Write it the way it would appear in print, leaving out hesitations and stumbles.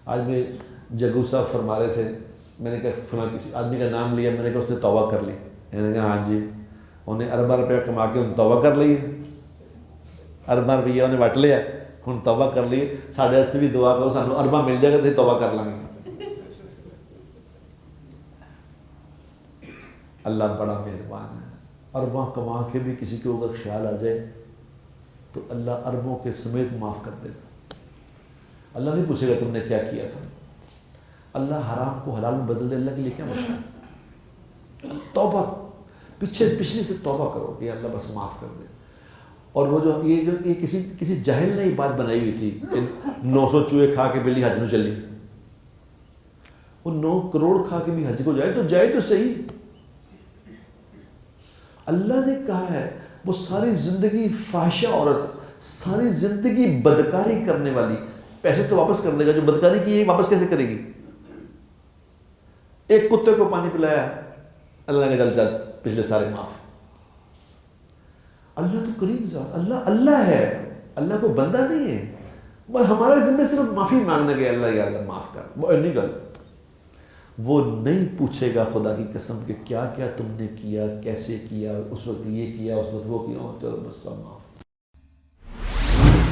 آج میں جگو صاحب فرما رہے تھے، میں نے کہا فلاں کسی آدمی کا نام لیا، میں نے کہا اس نے توبہ کر لی، میں نے کہا ہاں جی، انہیں ارباں روپیہ کما کے انہیں توبہ کر لی، ارباں روپیہ انہیں وٹ لیا، ہوں توبہ کر لی، ساڈے واسطے بھی دعا کرو سانوں ارباں مل جائے گا تو توبہ کر لیں گے۔ اللہ بڑا مہربان ہے، ارباں کما کے بھی کسی کو اگر خیال آ جائے تو اللہ اربوں کے سمیت معاف کر دے گا۔ اللہ نہیں پوچھے گا تم نے کیا کیا تھا۔ اللہ حرام کو حلال میں بدل دے، اللہ کے لیے کیا مشکل ہے؟ توبہ پچھلی سے توبہ کرو کہ اللہ بس معاف کر دے۔ اور وہ جو یہ کسی جاہل نے یہ بات بنائی ہوئی تھی کہ 900 چوہے کھا کے بلی حج میں چلی، وہ 9 کروڑ کھا کے بھی حج کو جائے تو صحیح۔ اللہ نے کہا ہے وہ ساری زندگی فاحشہ عورت، ساری زندگی بدکاری کرنے والی، پیسے تو واپس کر دے گا، جو بدکاری کی ہے واپس کیسے کرے گی؟ ایک کتے کو پانی پلایا، اللہ نے کہا چل پچھلے سارے معاف۔ اللہ تو کریم ذات، اللہ ہے، اللہ کو بندہ نہیں ہے، بس ہمارے ذمہ صرف معافی مانگنے گئے، اللہ یا اللہ معاف کر، وہ نہیں گل، وہ نہیں پوچھے گا خدا کی قسم کہ کیا کیا تم نے کیا، کیسے کیا، اس وقت یہ کیا، اس وقت وہ کیا، چلو بس سب معاف۔